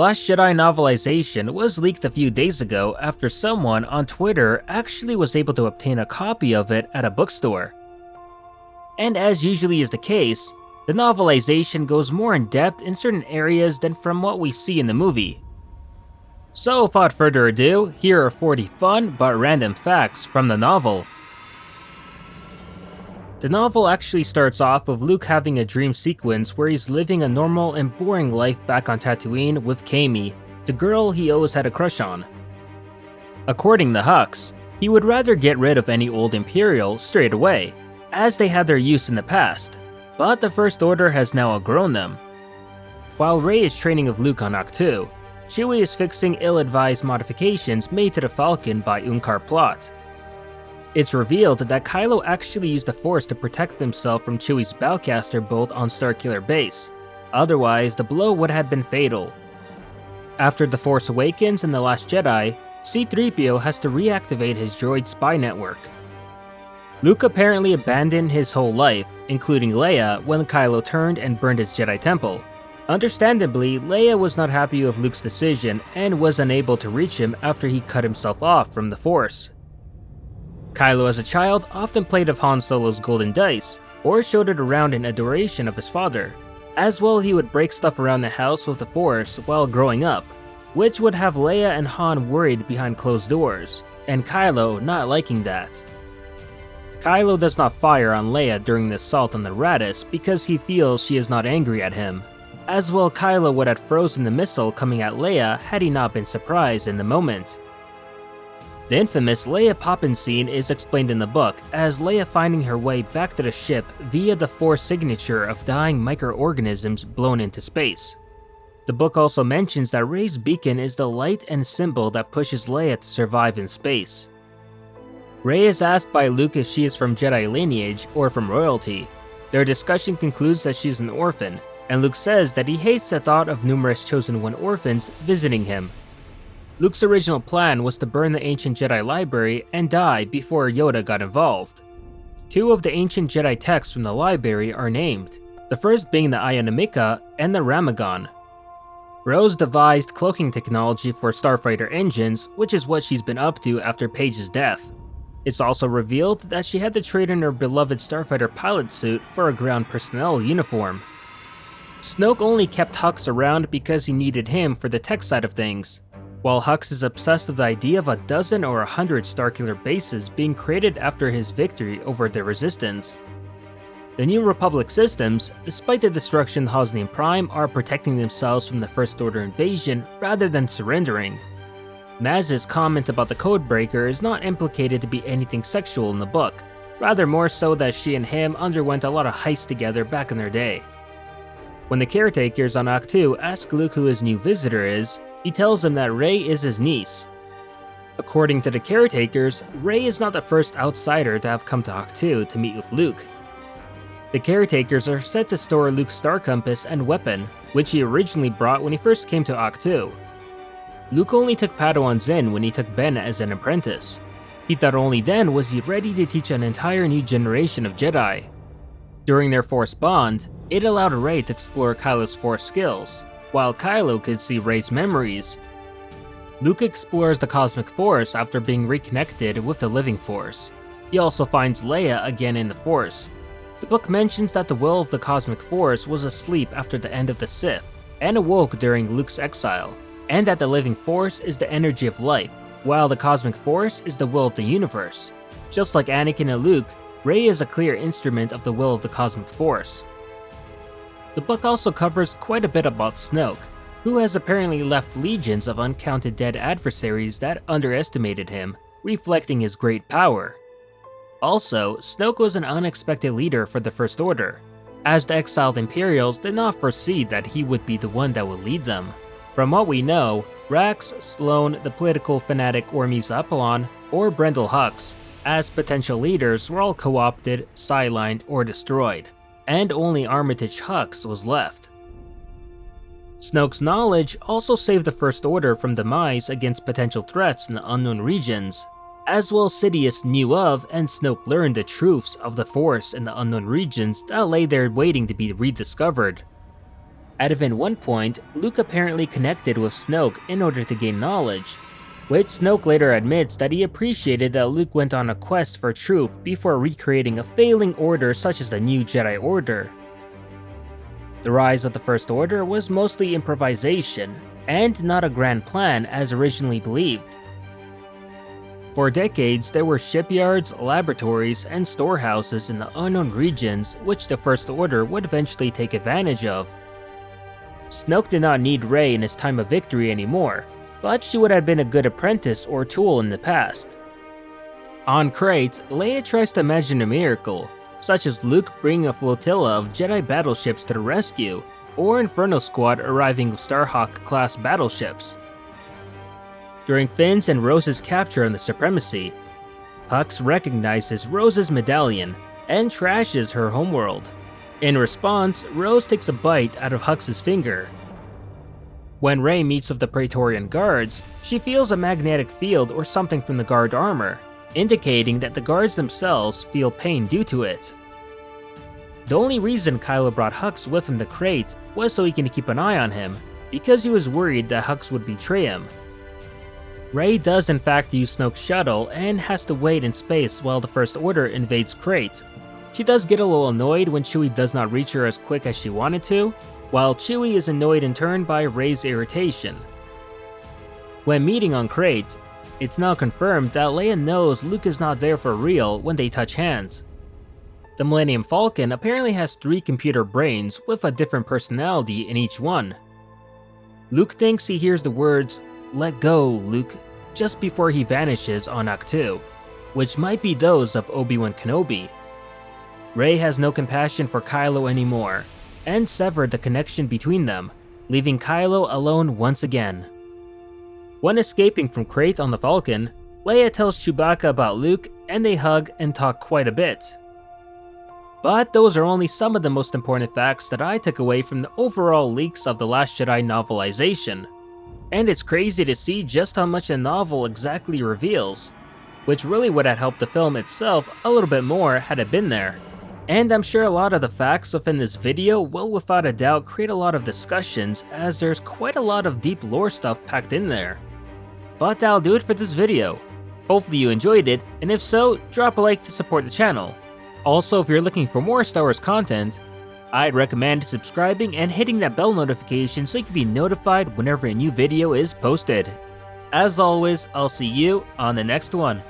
Last Jedi novelization was leaked a few days ago after someone on Twitter actually was able to obtain a copy of it at a bookstore. And as usually is the case, the novelization goes more in depth in certain areas than from what we see in the movie. So without further ado, here are 40 fun but random facts from the novel. The novel actually starts off with Luke having a dream sequence where he's living a normal and boring life back on Tatooine with Kami, the girl he always had a crush on. According to Hux, he would rather get rid of any old Imperial straight away, as they had their use in the past, but the First Order has now outgrown them. While Rey is training with Luke on Ahch-To, Chewie is fixing ill-advised modifications made to the Falcon by Unkar Plot. It's revealed that Kylo actually used the Force to protect himself from Chewie's Bowcaster bolt on Starkiller Base, otherwise the blow would have been fatal. After The Force Awakens and The Last Jedi, C-3PO has to reactivate his droid spy network. Luke apparently abandoned his whole life, including Leia, when Kylo turned and burned his Jedi Temple. Understandably, Leia was not happy with Luke's decision and was unable to reach him after he cut himself off from the Force. Kylo as a child often played with Han Solo's golden dice, or showed it around in adoration of his father. As well, he would break stuff around the house with the Force while growing up, which would have Leia and Han worried behind closed doors, and Kylo not liking that. Kylo does not fire on Leia during the assault on the Raddus because he feels she is not angry at him. As well, Kylo would have frozen the missile coming at Leia had he not been surprised in the moment. The infamous Leia Poppin scene is explained in the book as Leia finding her way back to the ship via the Force signature of dying microorganisms blown into space. The book also mentions that Rey's beacon is the light and symbol that pushes Leia to survive in space. Rey is asked by Luke if she is from Jedi lineage or from royalty. Their discussion concludes that she is an orphan, and Luke says that he hates the thought of numerous Chosen One orphans visiting him. Luke's original plan was to burn the ancient Jedi library and die before Yoda got involved. Two of the ancient Jedi texts from the library are named, the first being the Ionomika and the Ramagon. Rose devised cloaking technology for starfighter engines, which is what she's been up to after Paige's death. It's also revealed that she had to trade in her beloved starfighter pilot suit for a ground personnel uniform. Snoke only kept Hux around because he needed him for the tech side of things, while Hux is obsessed with the idea of a dozen or 100 Starkiller bases being created after his victory over the Resistance. The New Republic systems, despite the destruction Hosnian Prime, are protecting themselves from the First Order invasion rather than surrendering. Maz's comment about the Codebreaker is not implicated to be anything sexual in the book, rather more so that she and him underwent a lot of heists together back in their day. When the caretakers on Ahch-To ask Luke who his new visitor is, he tells them that Rey is his niece. According to the caretakers, Rey is not the first outsider to have come to Ahch-To to meet with Luke. The caretakers are said to store Luke's star compass and weapon, which he originally brought when he first came to Ahch-To. Luke only took Padawans in when he took Ben as an apprentice. He thought only then was he ready to teach an entire new generation of Jedi. During their Force bond, it allowed Rey to explore Kylo's Force skills, while Kylo could see Rey's memories. Luke explores the Cosmic Force after being reconnected with the Living Force. He also finds Leia again in the Force. The book mentions that the will of the Cosmic Force was asleep after the end of the Sith, and awoke during Luke's exile, and that the Living Force is the energy of life, while the Cosmic Force is the will of the universe. Just like Anakin and Luke, Rey is a clear instrument of the will of the Cosmic Force. The book also covers quite a bit about Snoke, who has apparently left legions of uncounted dead adversaries that underestimated him, reflecting his great power. Also, Snoke was an unexpected leader for the First Order, as the exiled Imperials did not foresee that he would be the one that would lead them. From what we know, Rax, Sloane, the political fanatic Ormuz Apollon, or Brendel Hux, as potential leaders were all co-opted, sidelined, or destroyed, and only Armitage Hux was left. Snoke's knowledge also saved the First Order from demise against potential threats in the unknown regions, as well Sidious knew of and Snoke learned the truths of the Force in the unknown regions that lay there waiting to be rediscovered. At even one point, Luke apparently connected with Snoke in order to gain knowledge, which Snoke later admits that he appreciated that Luke went on a quest for truth before recreating a failing order such as the New Jedi Order. The rise of the First Order was mostly improvisation, and not a grand plan as originally believed. For decades, there were shipyards, laboratories, and storehouses in the unknown regions which the First Order would eventually take advantage of. Snoke did not need Rey in his time of victory anymore, but she would have been a good apprentice or tool in the past. On Crate, Leia tries to imagine a miracle, such as Luke bringing a flotilla of Jedi battleships to the rescue, or Inferno Squad arriving with Starhawk-class battleships. During Finn's and Rose's capture on the Supremacy, Hux recognizes Rose's medallion and trashes her homeworld. In response, Rose takes a bite out of Hux's finger. When Rey meets with the Praetorian Guards, she feels a magnetic field or something from the guard armor, indicating that the guards themselves feel pain due to it. The only reason Kylo brought Hux with him to Crate was so he can keep an eye on him, because he was worried that Hux would betray him. Rey does in fact use Snoke's shuttle and has to wait in space while the First Order invades Crate. She does get a little annoyed when Chewie does not reach her as quick as she wanted to, while Chewie is annoyed in turn by Rey's irritation. When meeting on Crate, it's now confirmed that Leia knows Luke is not there for real when they touch hands. The Millennium Falcon apparently has 3 computer brains with a different personality in each one. Luke thinks he hears the words, "Let go, Luke," just before he vanishes on Ahch-To, which might be those of Obi-Wan Kenobi. Rey has no compassion for Kylo anymore, and severed the connection between them, leaving Kylo alone once again. When escaping from Crate on the Falcon, Leia tells Chewbacca about Luke and they hug and talk quite a bit. But those are only some of the most important facts that I took away from the overall leaks of The Last Jedi novelization. And it's crazy to see just how much the novel exactly reveals, which really would have helped the film itself a little bit more had it been there. And I'm sure a lot of the facts within this video will without a doubt create a lot of discussions, as there's quite a lot of deep lore stuff packed in there. But that'll do it for this video. Hopefully you enjoyed it, and if so, drop a like to support the channel. Also, if you're looking for more Star Wars content, I'd recommend subscribing and hitting that bell notification so you can be notified whenever a new video is posted. As always, I'll see you on the next one.